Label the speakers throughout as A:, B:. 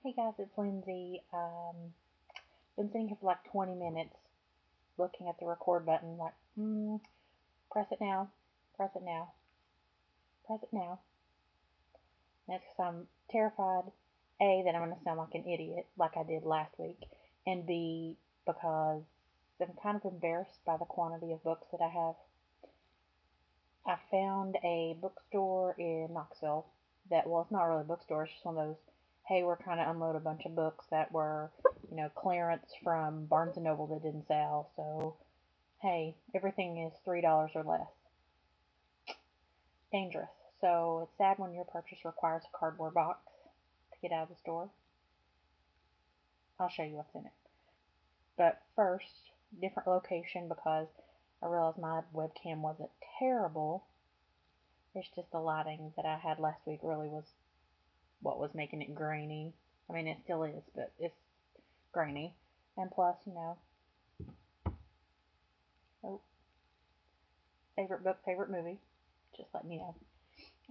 A: Hey guys, it's Lindsay. Been sitting here for like 20 minutes looking at the record button, like, press it now, press it now, press it now. And that's because I'm terrified, A, that I'm going to sound like an idiot, like I did last week, and B, because I'm kind of embarrassed by the quantity of books that I have. I found a bookstore in Knoxville that, well, it's not really a bookstore, it's just one of those, hey, we're trying to unload a bunch of books that were, clearance from Barnes& and Noble that didn't sell. So, hey, everything is $3 or less. Dangerous. So, it's sad when your purchase requires a cardboard box to get out of the store. I'll show you what's in it. But first, different location because I realized my webcam wasn't terrible. It's just the lighting that I had last week really was what was making it grainy. I mean, it still is, but it's grainy. And plus, oh, favorite book, favorite movie. Just letting you know.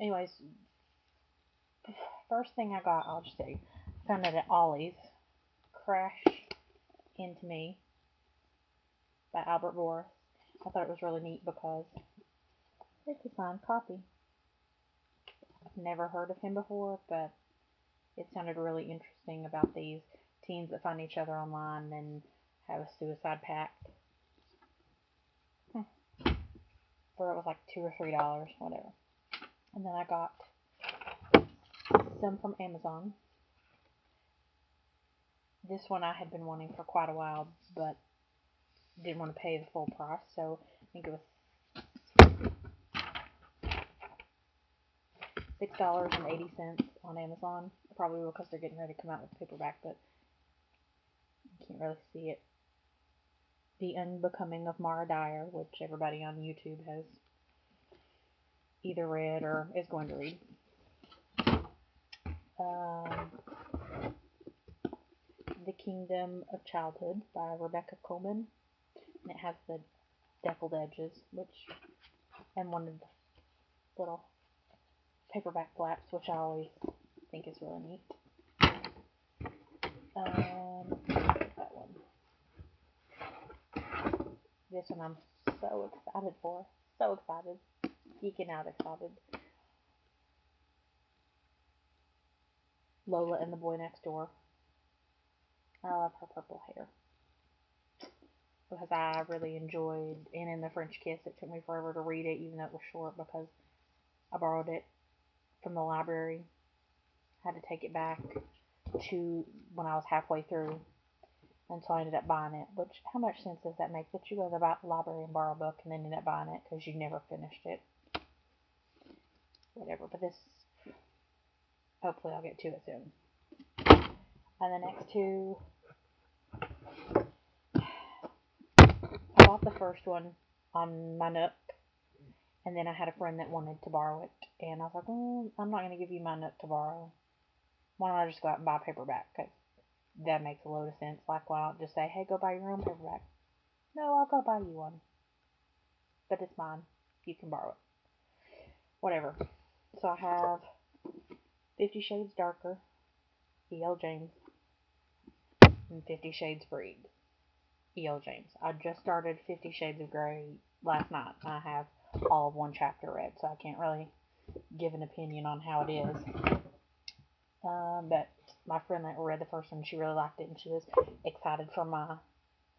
A: Anyways, first thing I got, I'll just say, found it at Ollie's. Crash Into Me by Albert Boris. I thought it was really neat because it's a signed copy. I've never heard of him before, but it sounded really interesting about these teens that find each other online and have a suicide pact. For it was like $2 or $3, whatever. And then I got some from Amazon. This one I had been wanting for quite a while, but didn't want to pay the full price, so I think it was $6.80 on Amazon. Probably because they're getting ready to come out with paperback, but you can't really see it. The Unbecoming of Mara Dyer, which everybody on YouTube has either read or is going to read. The Kingdom of Childhood by Rebecca Coleman, and it has the deckled edges, and one of the little paperback flaps, which I always think is really neat. That one. This one I'm so excited for. So excited. Geeking out excited. Lola and the Boy Next Door. I love her purple hair. Because I really enjoyed In the French Kiss. It took me forever to read it, even though it was short, because I borrowed it from the library. Had to take it back to when I was halfway through, and so I ended up buying it. Which, how much sense does that make? That you go to the library and borrow a book and then end up buying it because you never finished it. Whatever, but this, hopefully I'll get to it soon. And the next two, I bought the first one on my Nook, and then I had a friend that wanted to borrow it, and I was like, I'm not going to give you my Nook to borrow. Why don't I just go out and buy a paperback? Because that makes a load of sense. Like, why not just say, hey, go buy your own paperback? No, I'll go buy you one. But it's mine. You can borrow it. Whatever. So I have 50 Shades Darker, E.L. James, and 50 Shades Freed, E.L. James. I just started 50 Shades of Grey last night. I have all of one chapter read, so I can't really give an opinion on how it is. But my friend that read the first one, she really liked it, and she was excited for my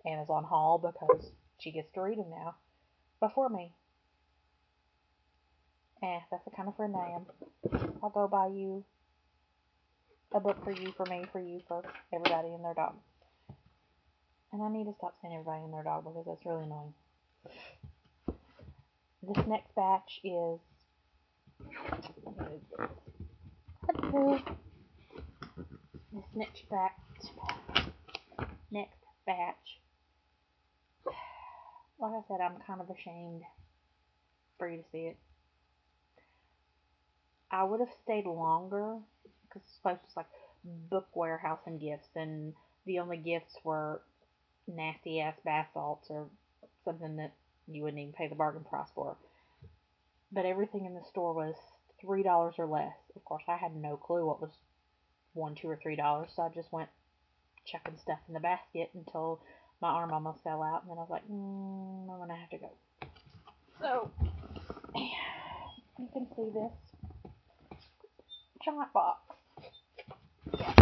A: Amazon haul because she gets to read them now before me. That's the kind of friend I am. I'll go buy you a book for you, for me, for you, for everybody and their dog. And I need to stop saying everybody and their dog because that's really annoying. This next batch is... This next batch, like I said, I'm kind of ashamed for you to see it. I would have stayed longer because this place was like Book Warehouse and Gifts, and the only gifts were nasty ass bath salts or something that you wouldn't even pay the bargain price for. But everything in the store was $3 or less. Of course, I had no clue what was $1, $2, or $3. So I just went chucking stuff in the basket until my arm almost fell out, and then I was like, I'm gonna have to go. So you can see this giant box. Yeah.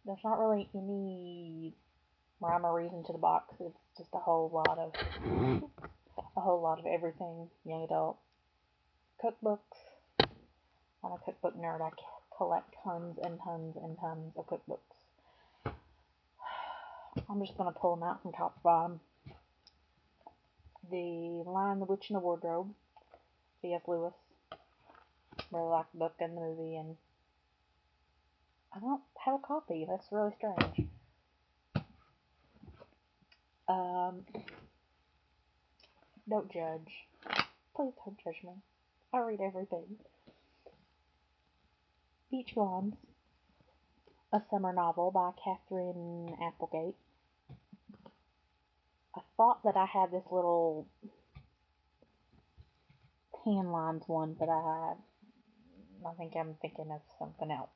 A: There's not really any rhyme or reason to the box. It's just a whole lot of everything. Young adult cookbooks. I'm a cookbook nerd. I collect tons and tons and tons of cookbooks. I'm just gonna pull them out from top to bottom. The Lion, the Witch, and the Wardrobe, C.S. Lewis. Really like the book and the movie, and I don't have a copy. That's really strange. Don't judge. Please don't judge me. I read everything. Beach Blondes, a summer novel by Catherine Applegate. I thought that I had this little tan lines one, but I think I'm thinking of something else.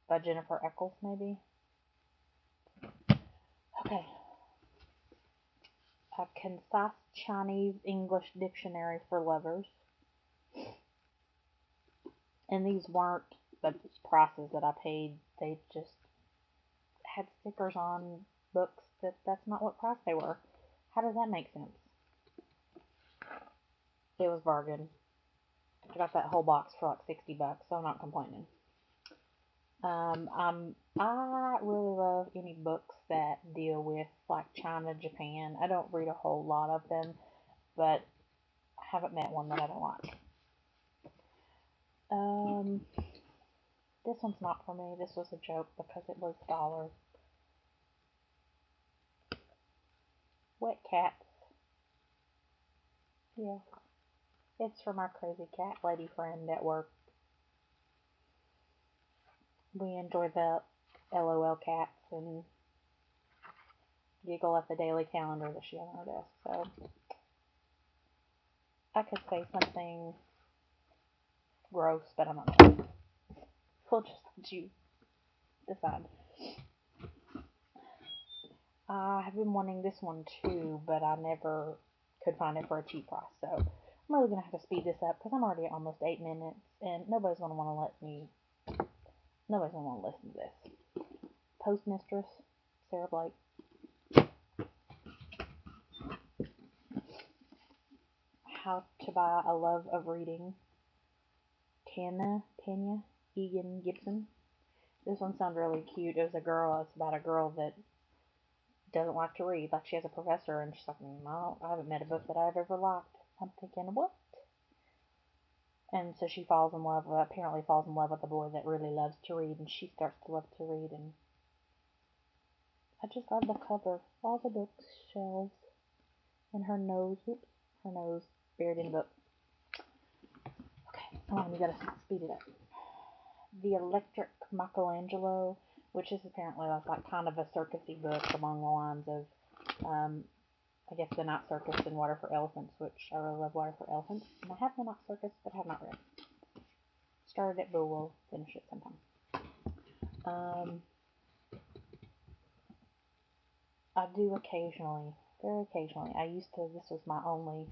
A: By Jennifer Eccles, maybe? Okay. A concise Chinese-English dictionary for lovers. And these weren't the prices that I paid. They just had stickers on books that's not what price they were. How does that make sense? It was bargain. I got that whole box for like $60, so I'm not complaining. I really love any books that deal with like China, Japan. I don't read a whole lot of them, but I haven't met one that I don't like. This one's not for me. This was a joke because it was $1. Wet Cats. Yeah. It's for my crazy cat lady friend at work. We enjoy the LOL cats and giggle at the daily calendar that she has on her desk. So I could say something gross, but I'm not going to. We'll just let you decide. I have been wanting this one too, but I never could find it for a cheap price. So I'm really going to have to speed this up because I'm already at almost 8 minutes and nobody's going to want to listen to this. Postmistress, Sarah Blake. How to Buy a Love of Reading, Tanya Egan Gibson. This one sounds really cute. It's about a girl that doesn't like to read. Like she has a professor and she's like, I haven't met a book that I've ever liked. I'm thinking, what? And so she apparently falls in love with a boy that really loves to read, and she starts to love to read, and I just love the cover. All the bookshelves, and her nose buried in the book. Okay, come on, you gotta speed it up. The Electric Michelangelo, which is apparently like kind of a circusy book along the lines of, I guess, The Night Circus and Water for Elephants, which I really love Water for Elephants. And I have The Night Circus, but have not read. Started it, but we'll finish it sometime. I do occasionally, very occasionally. This was my only,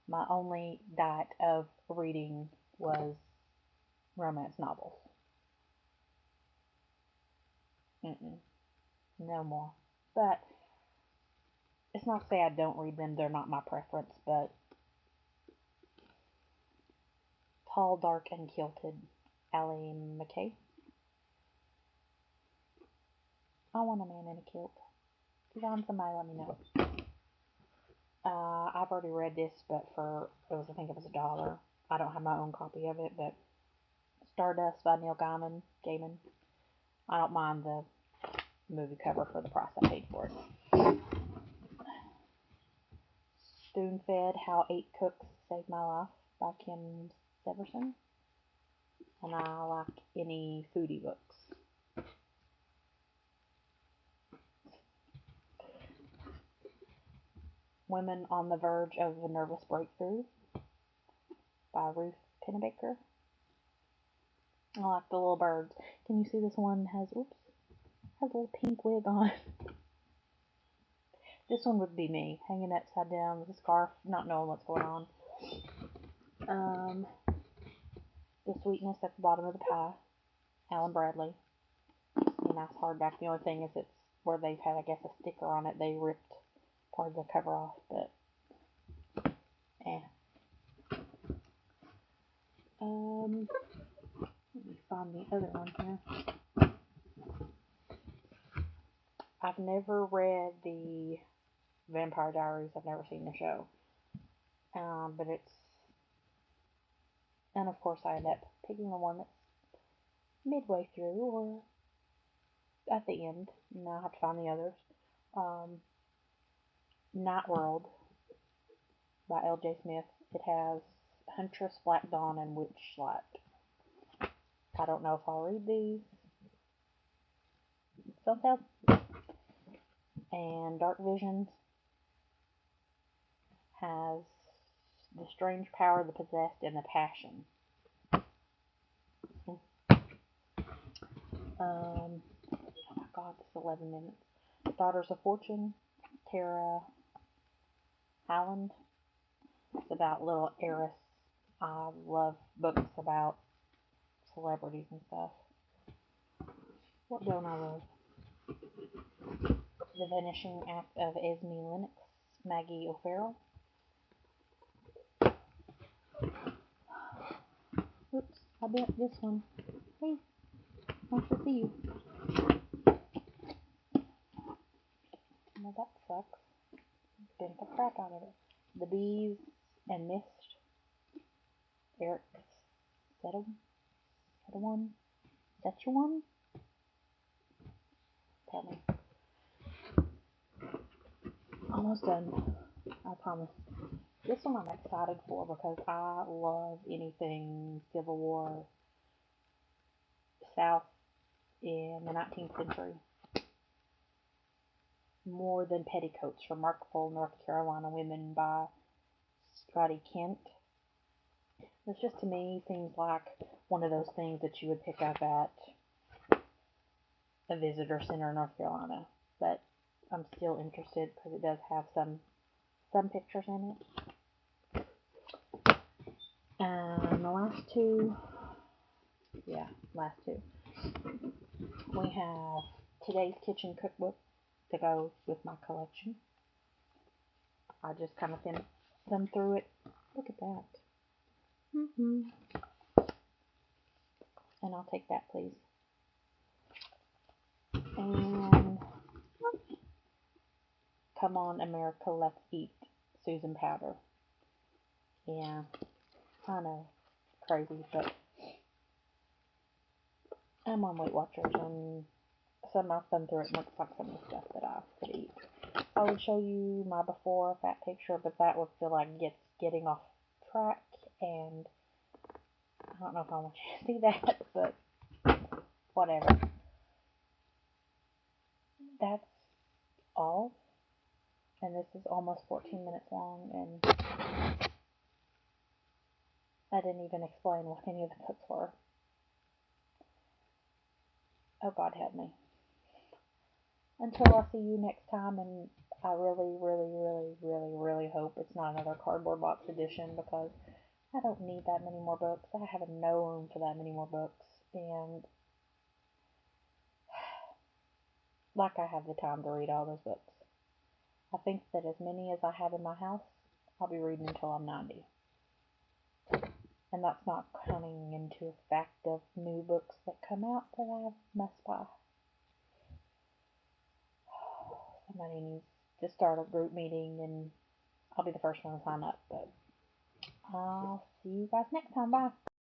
A: my only diet of reading was romance novels. No more. But it's not to say I don't read them, they're not my preference, but Tall, Dark, and Kilted, Allie McKay. I want a man in a kilt. If you find somebody, let me know. I've already read this, but I think it was $1. I don't have my own copy of it, but Stardust by Neil Gaiman. I don't mind the movie cover for the price I paid for it. Spoon-Fed, How 8 Cooks Saved My Life by Kim Severson. And I like any foodie books. Women on the Verge of a Nervous Breakthrough by Ruth Pennebaker. I like the little birds. Can you see this one has, oops, has a little pink wig on? This one would be me, hanging upside down with a scarf, not knowing what's going on. The sweetness at the bottom of the pie, Alan Bradley. A nice hardback. The only thing is it's where they've had, I guess, a sticker on it. They ripped part of the cover off, but let me find the other one here. I've never read the Vampire Diaries. I've never seen the show. But it's, and of course I end up picking the one that's midway through or at the end. Now I have to find the others. Night World by L.J. Smith. It has Huntress, Black Dawn, and Witchlight. I don't know if I'll read these. Somehow. And Dark Visions has The Strange Power, The Possessed, and The Passion. Oh my god, this is 11 minutes. Daughters of Fortune, Tara Howland. It's about little heiress. I love books about celebrities and stuff. What don't I love? The Vanishing Act of Esme Lennox, Maggie O'Farrell. Oops, I bent this one. Hey, nice to see you. Well, that sucks. Bent the crap out of it. The Bees and Mist, Eric Sedawan. Tell me. Almost done. I promise. This one I'm excited for because I love anything Civil War South in the 19th century. More Than Petticoats from Markville, North Carolina Women by Scotty Kent. This just to me seems like one of those things that you would pick up at a visitor center in North Carolina. But I'm still interested because it does have some pictures in it. The last two, we have Today's Kitchen Cookbook to go with my collection. I just kind of thumbed through it. Look at that. And I'll take that, please. And Come On America, Let's Eat, Susan Powder. Yeah, I know, crazy, but I'm on Weight Watchers, and some I've thumbed through it looks like some of the stuff that I could eat. I would show you my before fat picture, but that would feel like getting off track, and I don't know if I want you to see that, but whatever. That's all, and this is almost 14 minutes long, and I didn't even explain what any of the books were. Oh, God help me. Until I see you next time, and I really, really, really, really, really hope it's not another cardboard box edition, because I don't need that many more books. I have no room for that many more books, and like I have the time to read all those books. I think that as many as I have in my house, I'll be reading until I'm 90. And that's not counting into the fact of new books that come out that I must buy. Somebody needs to start a group meeting, and I'll be the first one to sign up. But I'll see you guys next time. Bye.